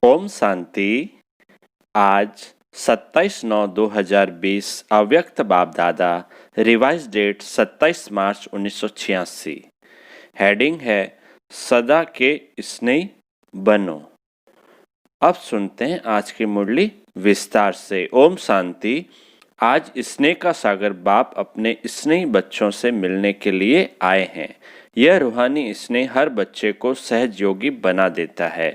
ओम शांति। आज 27/9/2020 अव्यक्त बाप दादा रिवाइज डेट 27 मार्च 1986। हेडिंग है सदा के स्नेही बनो। अब सुनते हैं आज की मुरली विस्तार से। ओम शांति। आज स्नेह का सागर बाप अपने स्नेही बच्चों से मिलने के लिए आए हैं। यह रूहानी स्नेह हर बच्चे को सहज योगी बना देता है।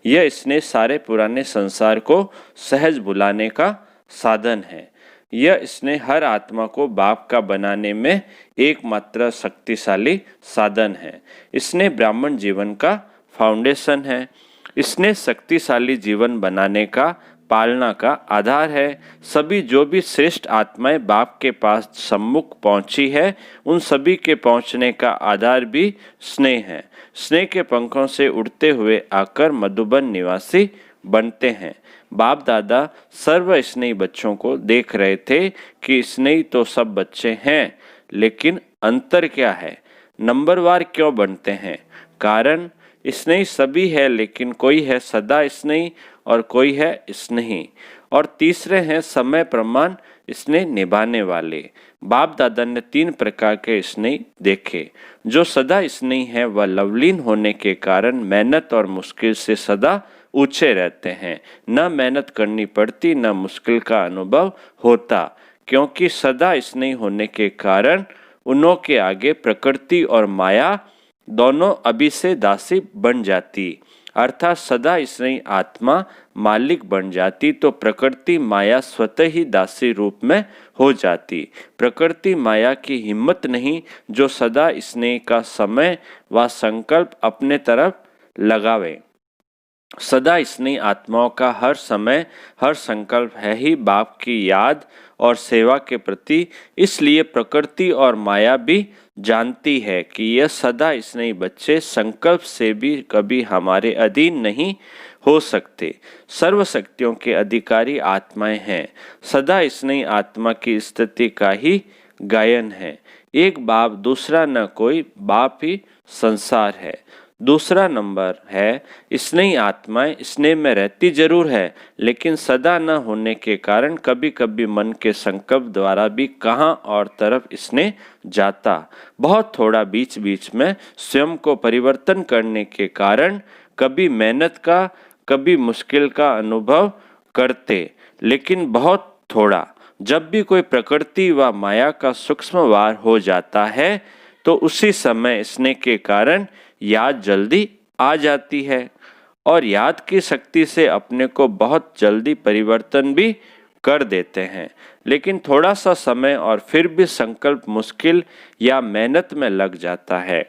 यह स्नेह सारे पुराने संसार को सहज भुलाने का साधन है। यह स्नेह हर आत्मा को बाप का बनाने में एकमात्र शक्तिशाली साधन है। स्नेह ब्राह्मण जीवन का फाउंडेशन है। स्नेह शक्तिशाली जीवन बनाने का पालना का आधार है। सभी जो भी श्रेष्ठ आत्माएं बाप के पास सम्मुख पहुंची है, उन सभी के पहुंचने का आधार भी स्नेह है। स्नेह के पंखों से उड़ते हुए आकर मधुबन निवासी बनते हैं। बाप दादा सर्व स्नेही बच्चों को देख रहे थे कि स्नेही तो सब बच्चे हैं, लेकिन अंतर क्या है, नंबरवार क्यों बनते हैं। कारण स्नेही सभी है, लेकिन कोई है सदा स्नेही और कोई है स्नेही, और तीसरे हैं समय प्रमाण स्नेह निभाने वाले। बाप दादा ने 3 प्रकार के स्नेही देखे। जो सदा स्नेही है वह लवलीन होने के कारण मेहनत और मुश्किल से सदा ऊंचे रहते हैं। न मेहनत करनी पड़ती, न मुश्किल का अनुभव होता, क्योंकि सदा स्नेही होने के कारण उन्हों के आगे प्रकृति और माया दोनों अभी से दासी बन जाती। अर्थात सदा स्नेही आत्मा मालिक बन जाती तो प्रकृति माया स्वतः ही दासी रूप में हो जाती। प्रकृति माया की हिम्मत नहीं जो सदा स्नेह का समय व संकल्प अपने तरफ लगावे। सदा स्नेही आत्माओं का हर समय हर संकल्प है ही बाप की याद और सेवा के प्रति। इसलिए प्रकृति और माया भी जानती है कि यह सदा स्नेही बच्चे संकल्प से भी कभी हमारे अधीन नहीं हो सकते। सर्व शक्तियों के अधिकारी आत्माएं हैं। सदा स्नेही आत्मा की स्थिति का ही गायन है। एक बाप, दूसरा न कोई बाप ही संसार है। दूसरा नंबर है स्नेही आत्माएं स्नेह में रहती जरूर है, लेकिन सदा न होने के कारण कभी कभी मन के संकल्प द्वारा भी कहां और तरफ स्नेह जाता। बहुत थोड़ा बीच बीच में स्वयं को परिवर्तन करने के कारण कभी मेहनत का कभी मुश्किल का अनुभव करते, लेकिन बहुत थोड़ा। जब भी कोई प्रकृति व माया का सूक्ष्म वार हो जाता है तो उसी समय स्नेह के कारण याद जल्दी आ जाती है, और याद की शक्ति से अपने को बहुत जल्दी परिवर्तन भी कर देते हैं। लेकिन थोड़ा सा समय और फिर भी संकल्प मुश्किल या मेहनत में लग जाता है।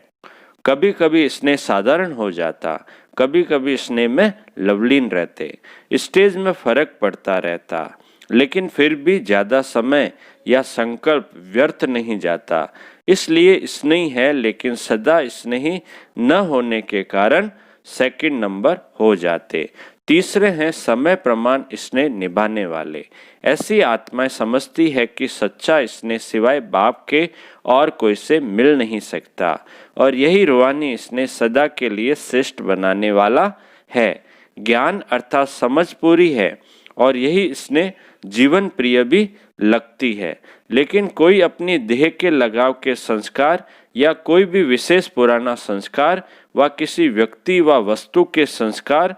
कभी कभी स्नेह साधारण हो जाता, कभी कभी स्नेह में लवलीन रहते। स्टेज में फर्क पड़ता रहता, लेकिन फिर भी ज्यादा समय या संकल्प व्यर्थ नहीं जाता। इसलिए स्नेही है, लेकिन सदा स्नेही न होने के कारण सेकंड नंबर हो जाते। तीसरे हैं समय प्रमाण स्नेह निभाने वाले। ऐसी आत्माएं समझती है कि सच्चा स्नेह सिवाय बाप के और कोई से मिल नहीं सकता, और यही रूहानी स्नेह सदा के लिए श्रेष्ठ बनाने वाला है। ज्ञान अर्थात समझ पूरी है, और यही स्नेह जीवन प्रिय भी लगती है। लेकिन कोई अपनी देह के लगाव के संस्कार या कोई भी विशेष पुराना संस्कार व किसी व्यक्ति व वस्तु के संस्कार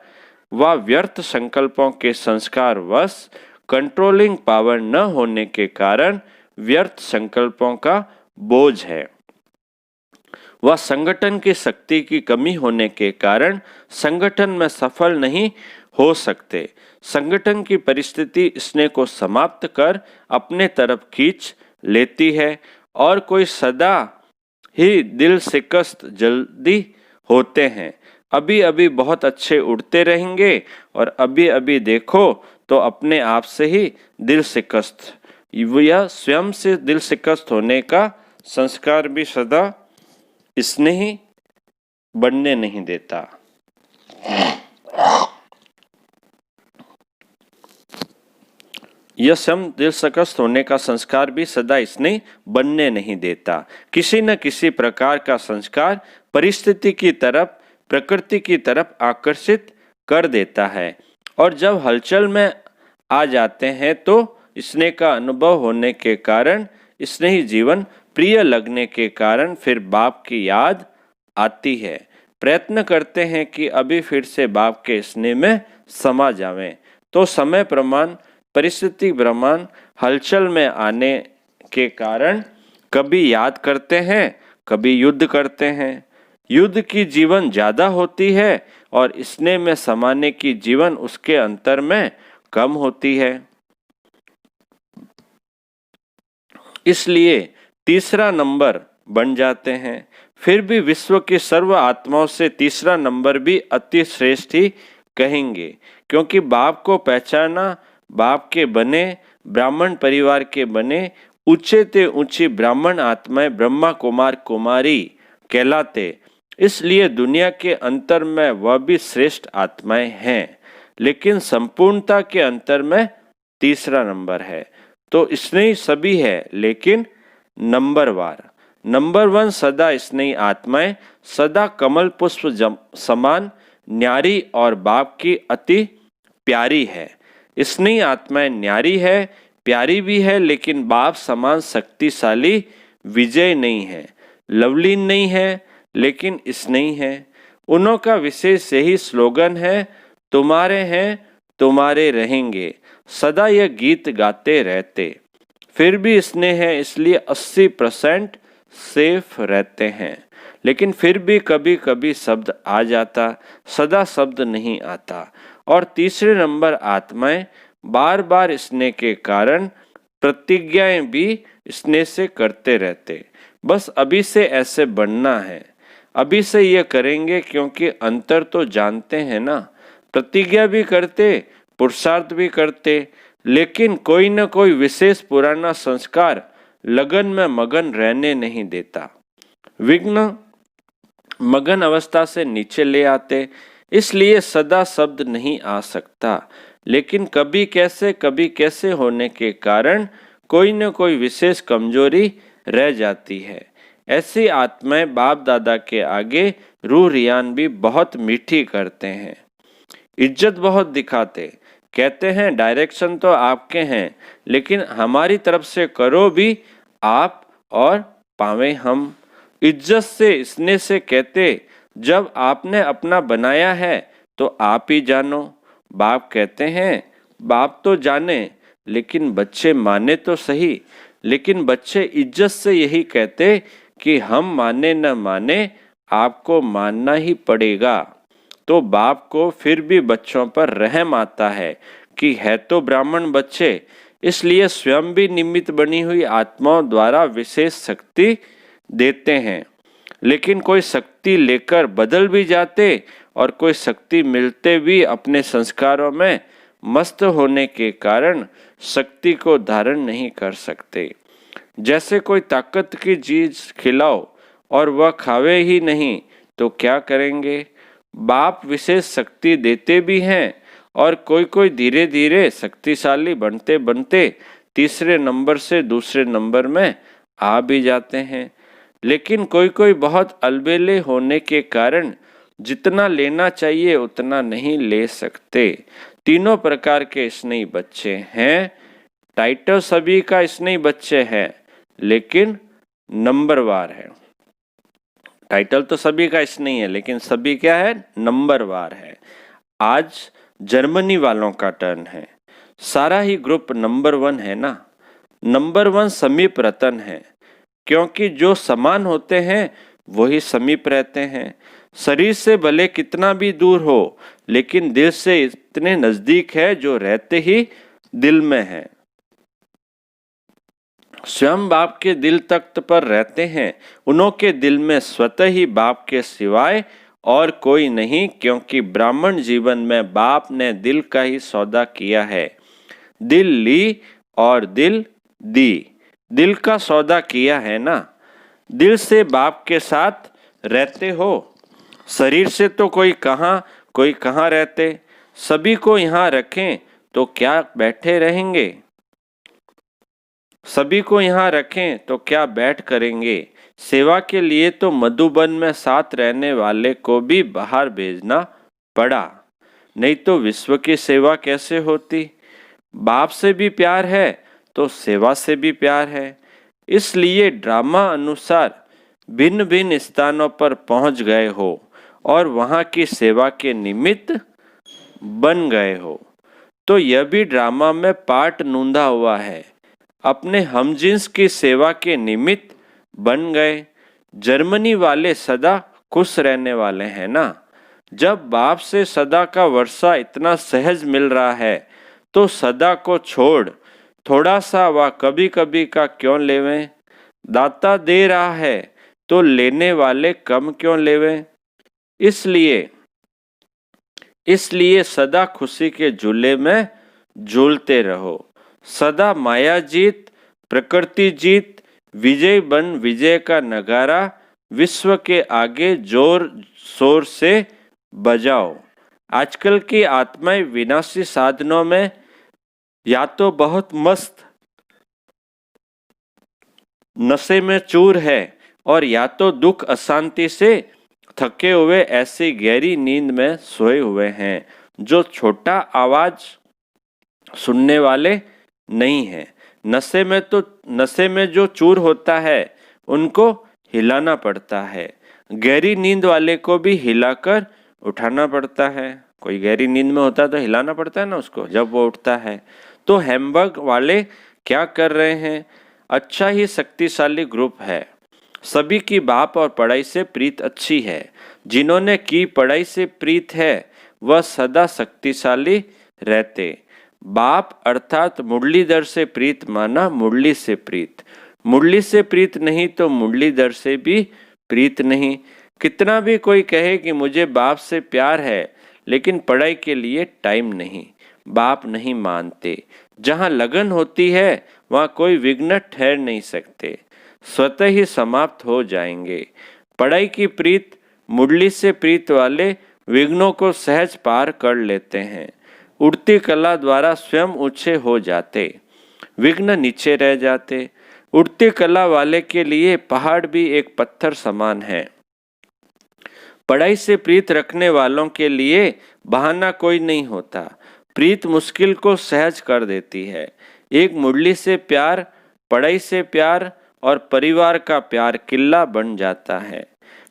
व व्यर्थ संकल्पों के संस्कार वश कंट्रोलिंग पावर न होने के कारण व्यर्थ संकल्पों का बोझ है। वह संगठन की शक्ति की कमी होने के कारण संगठन में सफल नहीं हो सकते। संगठन की परिस्थिति स्नेह को समाप्त कर अपने तरफ खींच लेती है, और कोई सदा ही दिल शिकस्त जल्दी होते हैं। अभी अभी बहुत अच्छे उड़ते रहेंगे और अभी अभी देखो तो अपने आप से ही दिल शिकस्त। यह स्वयं से दिल शिकस्त होने का संस्कार भी सदा स्नेही बनने नहीं देता। यह स्वयं दिल शिकस्त होने का संस्कार भी सदा स्नेही बनने नहीं देता। किसी न किसी प्रकार का संस्कार परिस्थिति की तरफ, प्रकृति की तरफ आकर्षित कर देता है और जब हलचल में आ जाते हैं तो स्नेह का अनुभव होने के कारण, स्नेही जीवन प्रिय लगने के कारण फिर बाप की याद आती है। प्रयत्न करते हैं कि अभी फिर से बाप के स्नेह में समा जावें, तो समय प्रमाण, परिस्थिति प्रमाण हलचल में आने के कारण कभी याद करते हैं, कभी युद्ध करते हैं। युद्ध की जीवन ज्यादा होती है और स्नेह में समाने की जीवन उसके अंतर में कम होती है। इसलिए तीसरा नंबर बन जाते हैं। फिर भी विश्व की सर्व आत्माओं से तीसरा नंबर भी अति श्रेष्ठ ही कहेंगे, क्योंकि बाप को पहचाना, बाप के बने, ब्राह्मण परिवार के बने, ऊंचे ते ऊंची ब्राह्मण आत्माएं ब्रह्मा कुमार कुमारी कहलाते, इसलिए दुनिया के अंतर में वह भी श्रेष्ठ आत्माएं हैं, लेकिन संपूर्णता के अंतर में तीसरा नंबर है। तो स्नेही सभी है, लेकिन नंबरवार। नंबर 1 सदा स्नेही आत्माएं, सदा कमल पुष्प समान न्यारी और बाप की अति प्यारी है। स्नेही आत्माएं न्यारी है, प्यारी भी है, लेकिन बाप समान शक्तिशाली विजय नहीं है, लवलीन नहीं है, लेकिन स्नेही है। उन्हों का विशेष यही स्लोगन है, तुम्हारे हैं तुम्हारे रहेंगे, सदा यह गीत गाते रहते। फिर भी स्नेह है, इसलिए 80% सेफ रहते हैं, लेकिन फिर भी कभी कभी शब्द आ जाता, सदा शब्द नहीं आता। और तीसरे नंबर आत्माएं बार बार स्नेह के कारण प्रतिज्ञाएं भी स्नेह से करते रहते, बस अभी से ऐसे बनना है, अभी से ये करेंगे, क्योंकि अंतर तो जानते हैं ना। प्रतिज्ञा भी करते, पुरुषार्थ भी करते, लेकिन कोई न कोई विशेष पुराना संस्कार लगन में मगन रहने नहीं देता, विघ्न मगन अवस्था से नीचे ले आते। इसलिए सदा शब्द नहीं आ सकता, लेकिन कभी कैसे होने के कारण कोई न कोई विशेष कमजोरी रह जाती है। ऐसी आत्माएं बाप दादा के आगे रूह रियान भी बहुत मीठी करते हैं, इज्जत बहुत दिखाते, कहते हैं डायरेक्शन तो आपके हैं, लेकिन हमारी तरफ से करो भी आप और पावे हम। इज्जत से स्नेह से कहते, जब आपने अपना बनाया है तो आप ही जानो। बाप कहते हैं बाप तो जाने, लेकिन बच्चे माने तो सही। लेकिन बच्चे इज्जत से यही कहते कि हम माने न माने, आपको मानना ही पड़ेगा। तो बाप को फिर भी बच्चों पर रहम आता है कि है तो ब्राह्मण बच्चे, इसलिए स्वयं भी निमित्त बनी हुई आत्माओं द्वारा विशेष शक्ति देते हैं। लेकिन कोई शक्ति लेकर बदल भी जाते और कोई शक्ति मिलते भी अपने संस्कारों में मस्त होने के कारण शक्ति को धारण नहीं कर सकते। जैसे कोई ताकत की चीज खिलाओ और वह खावे ही नहीं तो क्या करेंगे। बाप विशेष शक्ति देते भी हैं और कोई धीरे धीरे शक्तिशाली बनते बनते तीसरे नंबर से दूसरे नंबर में आ भी जाते हैं। लेकिन कोई बहुत अलबेले होने के कारण जितना लेना चाहिए उतना नहीं ले सकते। तीनों प्रकार के स्नेही बच्चे हैं। टाइटल सभी का स्नेही बच्चे हैं, लेकिन नंबरवार है। टाइटल तो सभी का स्नेही है, लेकिन सभी क्या है, नंबरवार है। आज जर्मनी वालों का टर्न है। सारा ही ग्रुप नंबर 1 है ना। नंबर 1 समीप रतन है, क्योंकि जो समान होते हैं वही समीप रहते हैं। शरीर से भले कितना भी दूर हो, लेकिन दिल से इतने नजदीक है जो रहते ही दिल में है। स्वयं बाप के दिल तख्त पर रहते हैं, उन्हों के दिल में स्वतः ही बाप के सिवाय और कोई नहीं, क्योंकि ब्राह्मण जीवन में बाप ने दिल का ही सौदा किया है। दिल ली और दिल दी, दिल का सौदा किया है ना। दिल से बाप के साथ रहते हो, शरीर से तो कोई कहाँ रहते। सभी को यहाँ रखें तो क्या बैठे रहेंगे, सभी को यहाँ रखें तो क्या बैठ करेंगे। सेवा के लिए तो मधुबन में साथ रहने वाले को भी बाहर भेजना पड़ा। नहीं तो विश्व की सेवा कैसे होती। बाप से भी प्यार है तो सेवा से भी प्यार है। इसलिए ड्रामा अनुसार भिन्न भिन्न स्थानों पर पहुंच गए हो और वहां की सेवा के निमित्त बन गए हो। तो यह भी ड्रामा में पार्ट नूंदा हुआ है। अपने हमजिन्स की सेवा के निमित्त बन गए। जर्मनी वाले सदा खुश रहने वाले हैं ना। जब बाप से सदा का वर्षा इतना सहज मिल रहा है तो सदा को छोड़ थोड़ा सा व कभी कभी का क्यों लेवें। दाता दे रहा है तो लेने वाले कम क्यों लेवें। इसलिए इसलिए सदा खुशी के झूले में झूलते रहो। सदा माया जीत, प्रकृति जीत, विजय बन विजय का नगारा विश्व के आगे जोर शोर से बजाओ। आजकल की आत्माएं विनाशी साधनों में या तो बहुत मस्त नशे में चूर है और या तो दुख अशांति से थके हुए ऐसी गहरी नींद में सोए हुए हैं जो छोटा आवाज सुनने वाले नहीं हैं। नशे में जो चूर होता है उनको हिलाना पड़ता है। गहरी नींद वाले को भी हिलाकर उठाना पड़ता है। कोई गहरी नींद में होता है तो हिलाना पड़ता है ना उसको जब वो उठता है। तो हैम्बर्ग वाले क्या कर रहे हैं। अच्छा ही शक्तिशाली ग्रुप है। सभी की बाप और पढ़ाई से प्रीत अच्छी है। जिन्होंने की पढ़ाई से प्रीत है वह सदा शक्तिशाली रहते। बाप अर्थात मुरलीधर से प्रीत माना मुरली से प्रीत। मुरली से प्रीत नहीं तो मुरलीधर से भी प्रीत नहीं। कितना भी कोई कहे कि मुझे बाप से प्यार है लेकिन पढ़ाई के लिए टाइम नहीं, बाप नहीं मानते। जहाँ लगन होती है वहाँ कोई विघ्न ठहर नहीं सकते, स्वतः ही समाप्त हो जाएंगे। पढ़ाई की प्रीत मुरली से प्रीत वाले विघ्नों को सहज पार कर लेते हैं। उड़ती कला द्वारा स्वयं ऊंचे हो जाते, विघ्न नीचे रह जाते। उड़ती कला वाले के लिए पहाड़ भी एक पत्थर समान है। पढ़ाई से प्रीत रखने वालों के लिए बहाना कोई नहीं होता। प्रीत मुश्किल को सहज कर देती है। एक मुरली से प्यार, पढ़ाई से प्यार और परिवार का प्यार किला बन जाता है।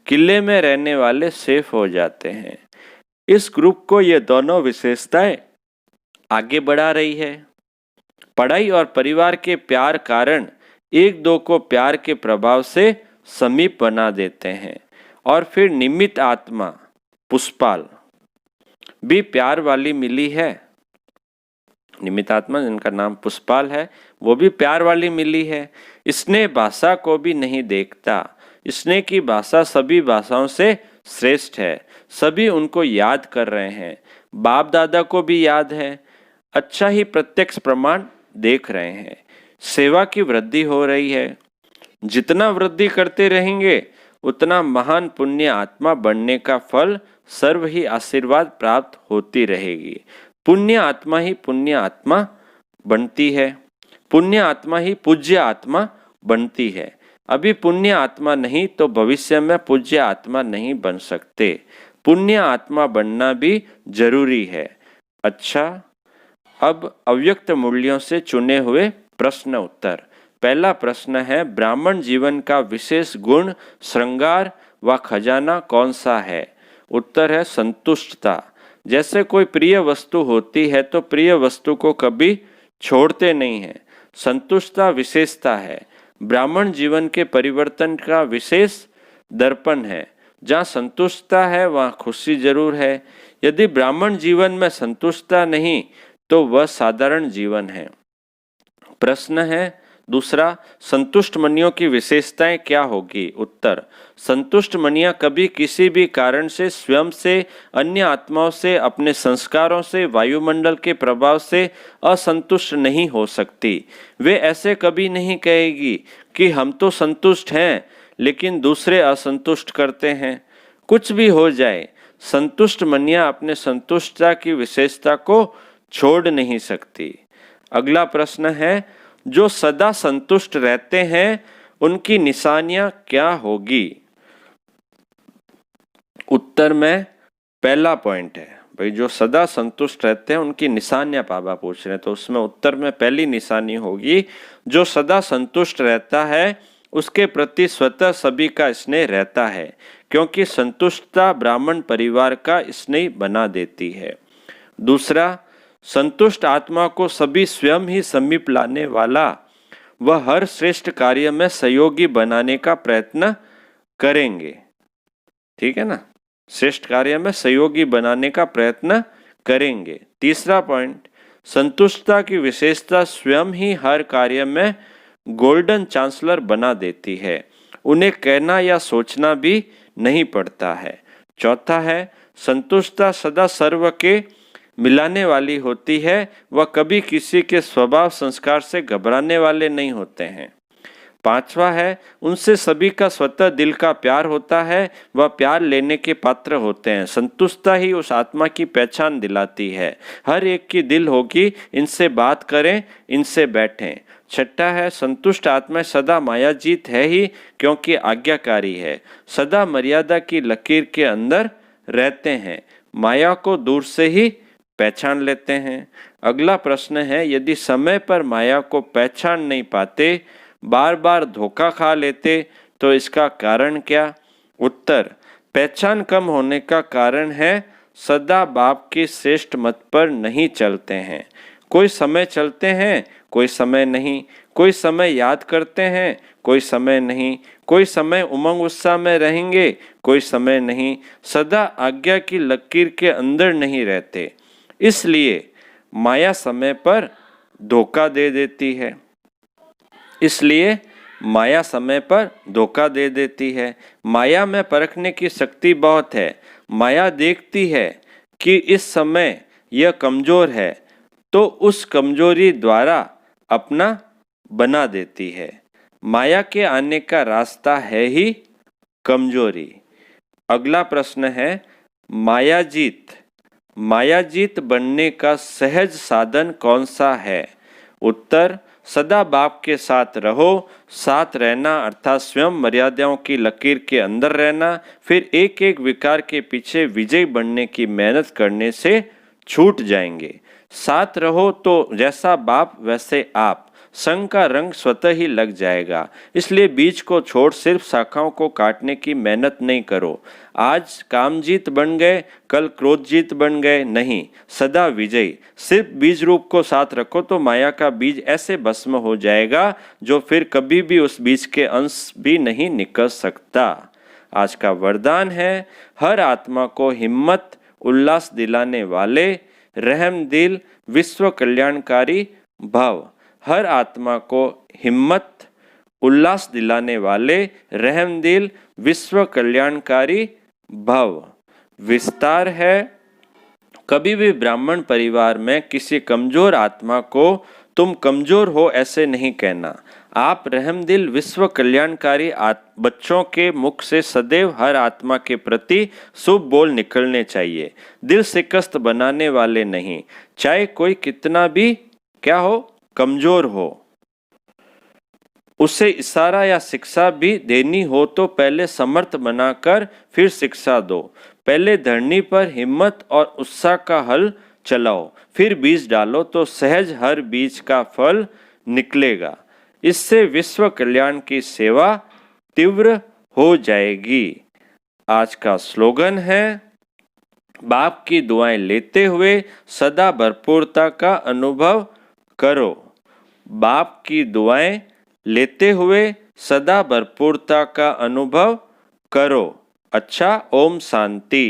किले में रहने वाले सेफ हो जाते हैं। इस ग्रुप को ये दोनों विशेषताएं आगे बढ़ा रही है। पढ़ाई और परिवार के प्यार कारण एक दो को प्यार के प्रभाव से समीप बना देते हैं। और फिर निमित्त आत्मा पुष्पाल भी प्यार वाली मिली है। निमित्त आत्मा जिनका नाम पुष्पाल है वो भी प्यार वाली मिली है। स्नेह भाषा को भी नहीं देखता। स्नेह की भाषा सभी भाषाओं से श्रेष्ठ है। सभी उनको याद कर रहे हैं। बाप दादा को भी याद है। अच्छा ही प्रत्यक्ष प्रमाण देख रहे हैं। सेवा की वृद्धि हो रही है। जितना वृद्धि करते रहेंगे उतना महान पुण्य आत्मा बनने का फल सर्व ही आशीर्वाद प्राप्त होती रहेगी। पुण्य आत्मा ही पुण्य आत्मा बनती है। पुण्य आत्मा ही पूज्य आत्मा बनती है। अभी पुण्य आत्मा नहीं तो भविष्य में पूज्य आत्मा नहीं बन सकते। पुण्य आत्मा बनना भी जरूरी है। अच्छा, अब अव्यक्त मूल्यों से चुने हुए प्रश्न उत्तर। पहला प्रश्न है, ब्राह्मण जीवन का विशेष गुण, श्रृंगार व खजाना कौन सा है। उत्तर है संतुष्टता। जैसे कोई प्रिय वस्तु होती है तो प्रिय वस्तु को कभी छोड़ते नहीं है। संतुष्टता विशेषता है। ब्राह्मण जीवन के परिवर्तन का विशेष दर्पण है। जहाँ संतुष्टता है वहाँ खुशी जरूर है। यदि ब्राह्मण जीवन में संतुष्टता नहीं तो वह साधारण जीवन है। प्रश्न है दूसरा, संतुष्ट मनियों की विशेषताएं क्या होगी। उत्तर, संतुष्ट मनियां कभी किसी भी कारण से स्वयं से, अन्य आत्माओं से, अपने संस्कारों से, वायुमंडल के प्रभाव से असंतुष्ट नहीं हो सकती। वे ऐसे कभी नहीं कहेगी कि हम तो संतुष्ट हैं लेकिन दूसरे असंतुष्ट करते हैं। कुछ भी हो जाए, संतुष्ट मनियां अपने संतुष्टता की विशेषता को छोड़ नहीं सकती। अगला प्रश्न है, जो सदा संतुष्ट रहते हैं उनकी निशानियां क्या होगी। उत्तर में पहला पॉइंट है, भाई जो सदा संतुष्ट रहते हैं उनकी निशानियां पापा पूछ रहे हैं, तो उसमें उत्तर में पहली निशानी होगी जो सदा संतुष्ट रहता है उसके प्रति स्वतः सभी का स्नेह रहता है, क्योंकि संतुष्टता ब्राह्मण परिवार का स्नेह बना देती है। दूसरा, संतुष्ट आत्मा को सभी स्वयं ही समीप लाने वाला वह हर श्रेष्ठ कार्य में सहयोगी बनाने का प्रयत्न करेंगे। ठीक है ना, श्रेष्ठ कार्य में सहयोगी बनाने का प्रयत्न करेंगे। तीसरा पॉइंट, संतुष्टता की विशेषता स्वयं ही हर कार्य में गोल्डन चांसलर बना देती है, उन्हें कहना या सोचना भी नहीं पड़ता है। चौथा है, संतुष्टता सदा सर्व के मिलाने वाली होती है, वह कभी किसी के स्वभाव संस्कार से घबराने वाले नहीं होते हैं। पांचवा है, उनसे सभी का स्वतः दिल का प्यार होता है, वह प्यार लेने के पात्र होते हैं। संतुष्टता ही उस आत्मा की पहचान दिलाती है। हर एक की दिल होगी, इनसे बात करें, इनसे बैठें। छठा है, संतुष्ट आत्मा सदा मायाजीत है ही, क्योंकि आज्ञाकारी है, सदा मर्यादा की लकीर के अंदर रहते हैं, माया को दूर से ही पहचान लेते हैं। अगला प्रश्न है, यदि समय पर माया को पहचान नहीं पाते, बार बार धोखा खा लेते, तो इसका कारण क्या? उत्तर, पहचान कम होने का कारण है सदा बाप के श्रेष्ठ मत पर नहीं चलते हैं। कोई समय चलते हैं, कोई समय नहीं, कोई समय याद करते हैं, कोई समय नहीं, कोई समय उमंग उत्साह में रहेंगे, कोई समय नहीं, सदा आज्ञा की लकीर के अंदर नहीं रहते। इसलिए माया समय पर धोखा दे देती है। इसलिए माया समय पर धोखा दे देती है। माया में परखने की शक्ति बहुत है। माया देखती है कि इस समय यह कमजोर है, तो उस कमजोरी द्वारा अपना बना देती है। माया के आने का रास्ता है ही कमजोरी। अगला प्रश्न है, मायाजीत बनने का सहज साधन कौन सा है? उत्तर, सदा बाप के साथ रहो, साथ रहना अर्थात स्वयं मर्यादाओं की लकीर के अंदर रहना, फिर एक एक विकार के पीछे विजयी बनने की मेहनत करने से छूट जाएंगे। साथ रहो तो जैसा बाप वैसे आप, संग का रंग स्वतः ही लग जाएगा। इसलिए बीज को छोड़ सिर्फ शाखाओं को काटने की मेहनत नहीं करो। आज कामजीत बन गए, कल क्रोधजीत बन गए, नहीं, सदा विजयी। सिर्फ बीज रूप को साथ रखो तो माया का बीज ऐसे भस्म हो जाएगा जो फिर कभी भी उस बीज के अंश भी नहीं निकल सकता। आज का वरदान है, हर आत्मा को हिम्मत उल्लास दिलाने वाले रहम दिल विश्व कल्याणकारी भव। हर आत्मा को हिम्मत उल्लास दिलाने वाले रहम दिल विश्व कल्याणकारी भव। विस्तार है, कभी भी ब्राह्मण परिवार में किसी कमजोर आत्मा को तुम कमजोर हो ऐसे नहीं कहना। आप रहमदिल विश्व कल्याणकारी बच्चों के मुख से सदैव हर आत्मा के प्रति शुभ बोल निकलने चाहिए। दिल शिकस्त बनाने वाले नहीं, चाहे कोई कितना भी क्या हो, कमजोर हो। उसे इशारा या शिक्षा भी देनी हो तो पहले समर्थ बनाकर फिर शिक्षा दो। पहले धरनी पर हिम्मत और उत्साह का हल चलाओ, फिर बीज डालो तो सहज हर बीज का फल निकलेगा। इससे विश्व कल्याण की सेवा तीव्र हो जाएगी। आज का स्लोगन है, बाप की दुआएं लेते हुए सदा भरपूरता का अनुभव करो। बाप की दुआएं लेते हुए सदा भरपूरता का अनुभव करो। अच्छा, ओम शांति।